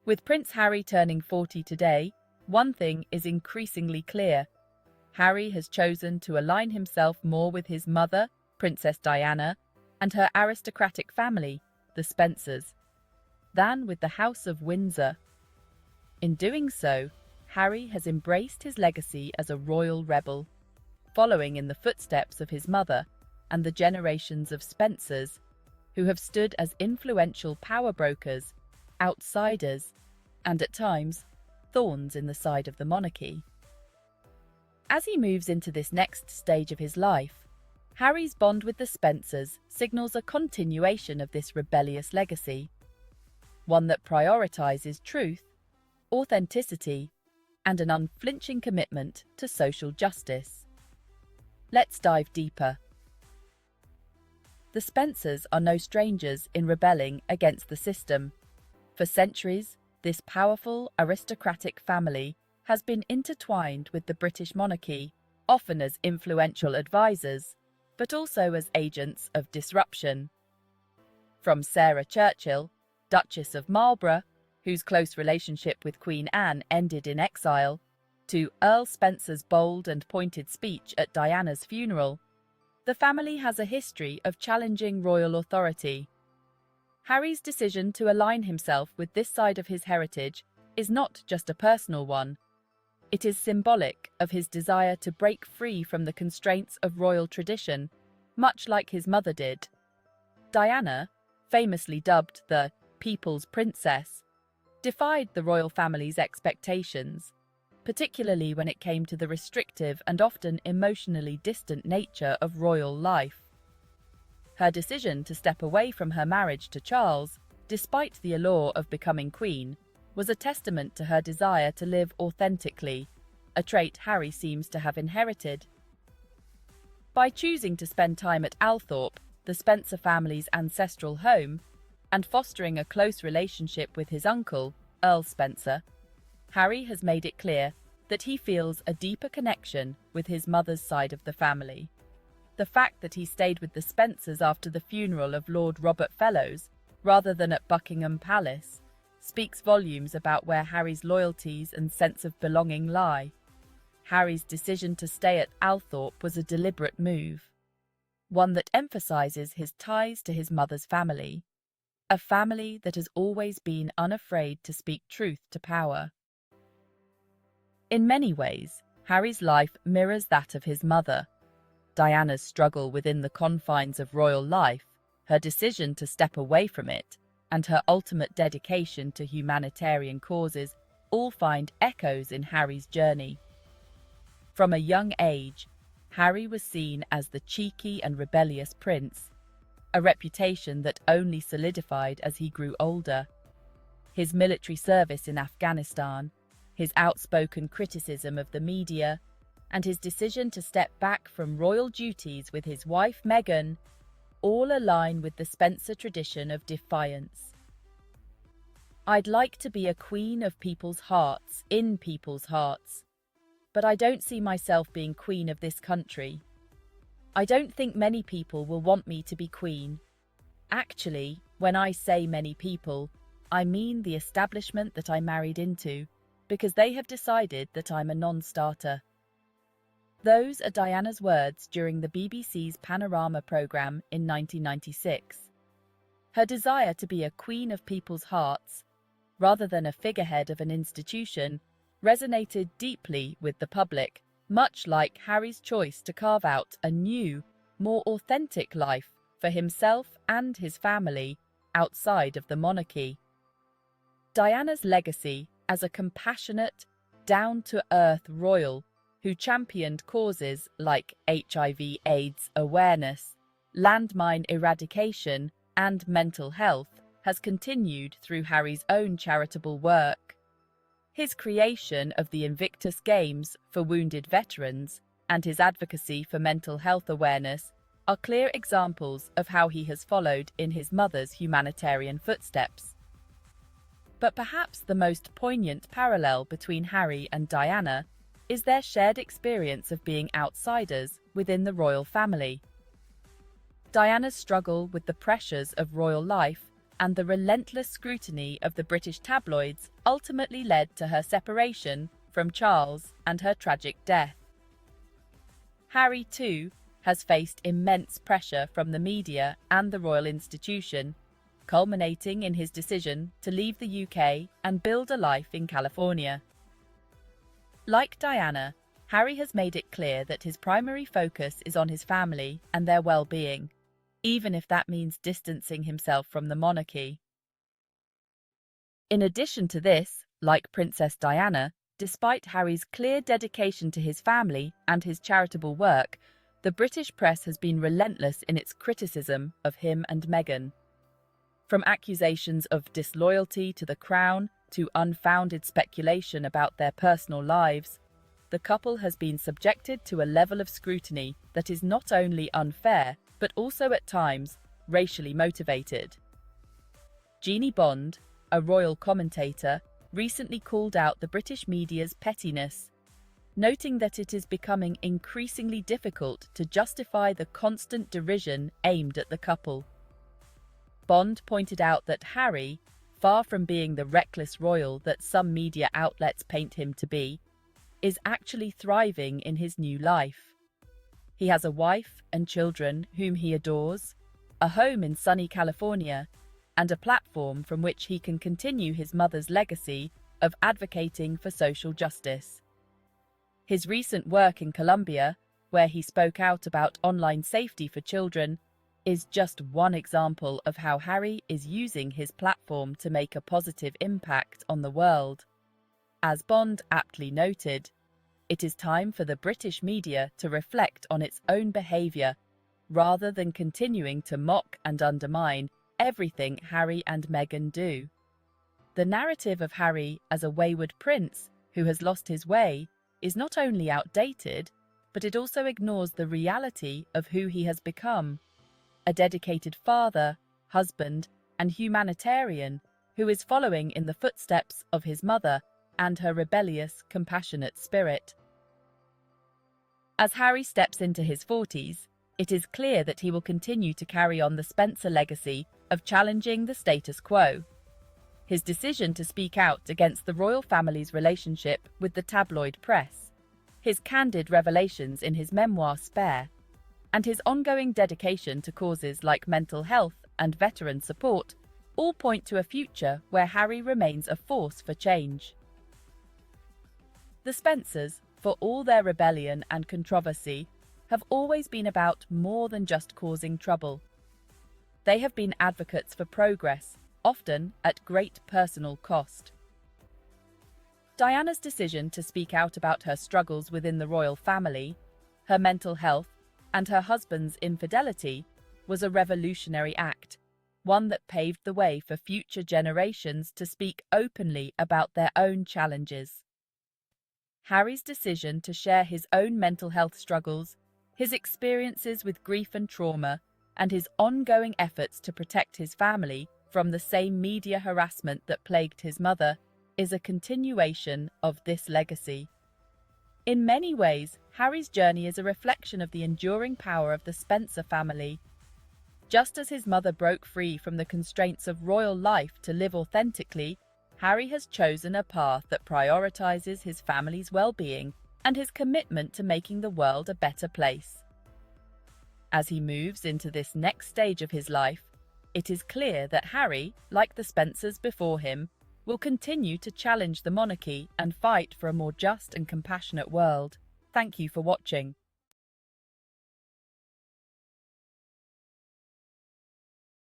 With Prince Harry turning 40 today, one thing is increasingly clear. Harry has chosen to align himself more with his mother, Princess Diana, and her aristocratic family, the Spencers, than with the House of Windsor. In doing so, Harry has embraced his legacy as a royal rebel, following in the footsteps of his mother and the generations of Spencers, who have stood as influential power brokers, outsiders, and at times, thorns in the side of the monarchy. As he moves into this next stage of his life, Harry's bond with the Spencers signals a continuation of this rebellious legacy, one that prioritizes truth, authenticity, and an unflinching commitment to social justice. Let's dive deeper. The Spencers are no strangers in rebelling against the system. For centuries, this powerful aristocratic family has been intertwined with the British monarchy, often as influential advisors, but also as agents of disruption. From Sarah Churchill, Duchess of Marlborough, whose close relationship with Queen Anne ended in exile, to Earl Spencer's bold and pointed speech at Diana's funeral, the family has a history of challenging royal authority. Harry's decision to align himself with this side of his heritage is not just a personal one. It is symbolic of his desire to break free from the constraints of royal tradition, much like his mother did. Diana, famously dubbed the People's Princess, defied the royal family's expectations, particularly when it came to the restrictive and often emotionally distant nature of royal life. Her decision to step away from her marriage to Charles, despite the allure of becoming queen, was a testament to her desire to live authentically, a trait Harry seems to have inherited. By choosing to spend time at Althorp, the Spencer family's ancestral home, and fostering a close relationship with his uncle, Earl Spencer, Harry has made it clear that he feels a deeper connection with his mother's side of the family. The fact that he stayed with the Spencers after the funeral of Lord Robert Fellows, rather than at Buckingham Palace, speaks volumes about where Harry's loyalties and sense of belonging lie. Harry's decision to stay at Althorp was a deliberate move, one that emphasizes his ties to his mother's family, a family that has always been unafraid to speak truth to power. In many ways, Harry's life mirrors that of his mother. Diana's struggle within the confines of royal life, her decision to step away from it, and her ultimate dedication to humanitarian causes all find echoes in Harry's journey. From a young age, Harry was seen as the cheeky and rebellious prince, a reputation that only solidified as he grew older. His military service in Afghanistan, his outspoken criticism of the media, and his decision to step back from royal duties with his wife Meghan all align with the Spencer tradition of defiance. "I'd like to be a queen of people's hearts, in people's hearts, but I don't see myself being queen of this country. I don't think many people will want me to be queen. Actually, when I say many people, I mean the establishment that I married into, because they have decided that I'm a non-starter." Those are Diana's words during the BBC's Panorama programme in 1996. Her desire to be a queen of people's hearts, rather than a figurehead of an institution, resonated deeply with the public, much like Harry's choice to carve out a new, more authentic life for himself and his family outside of the monarchy. Diana's legacy as a compassionate, down-to-earth royal who championed causes like HIV/AIDS awareness, landmine eradication, and mental health has continued through Harry's own charitable work. His creation of the Invictus Games for wounded veterans and his advocacy for mental health awareness are clear examples of how he has followed in his mother's humanitarian footsteps. But perhaps the most poignant parallel between Harry and Diana is their shared experience of being outsiders within the royal family. Diana's struggle with the pressures of royal life and the relentless scrutiny of the British tabloids ultimately led to her separation from Charles and her tragic death. Harry, too, has faced immense pressure from the media and the royal institution, culminating in his decision to leave the UK and build a life in California. Like Diana, Harry has made it clear that his primary focus is on his family and their well-being, even if that means distancing himself from the monarchy. In addition to this, like Princess Diana, despite Harry's clear dedication to his family and his charitable work, the British press has been relentless in its criticism of him and Meghan. From accusations of disloyalty to the crown to unfounded speculation about their personal lives, the couple has been subjected to a level of scrutiny that is not only unfair, but also at times racially motivated. Jeannie Bond, a royal commentator, recently called out the British media's pettiness, noting that it is becoming increasingly difficult to justify the constant derision aimed at the couple. Bond pointed out that Harry, far from being the reckless royal that some media outlets paint him to be, is actually thriving in his new life. He has a wife and children whom he adores, a home in sunny California, and a platform from which he can continue his mother's legacy of advocating for social justice. His recent work in Colombia, where he spoke out about online safety for children, is just one example of how Harry is using his platform to make a positive impact on the world. As Bond aptly noted, it is time for the British media to reflect on its own behaviour, rather than continuing to mock and undermine everything Harry and Meghan do. The narrative of Harry as a wayward prince who has lost his way is not only outdated, but it also ignores the reality of who he has become: a dedicated father, husband, and humanitarian who is following in the footsteps of his mother and her rebellious, compassionate spirit. As Harry steps into his 40s, it is clear that he will continue to carry on the Spencer legacy of challenging the status quo. His decision to speak out against the royal family's relationship with the tabloid press, his candid revelations in his memoir Spare, and his ongoing dedication to causes like mental health and veteran support all point to a future where Harry remains a force for change. The Spencers, for all their rebellion and controversy, have always been about more than just causing trouble. They have been advocates for progress, often at great personal cost. Diana's decision to speak out about her struggles within the royal family, her mental health, and her husband's infidelity was a revolutionary act, one that paved the way for future generations to speak openly about their own challenges. Harry's decision to share his own mental health struggles, his experiences with grief and trauma, and his ongoing efforts to protect his family from the same media harassment that plagued his mother is a continuation of this legacy. In many ways, Harry's journey is a reflection of the enduring power of the Spencer family. Just as his mother broke free from the constraints of royal life to live authentically, Harry has chosen a path that prioritizes his family's well-being and his commitment to making the world a better place. As he moves into this next stage of his life, it is clear that Harry, like the Spencers before him, will continue to challenge the monarchy and fight for a more just and compassionate world. Thank you for watching.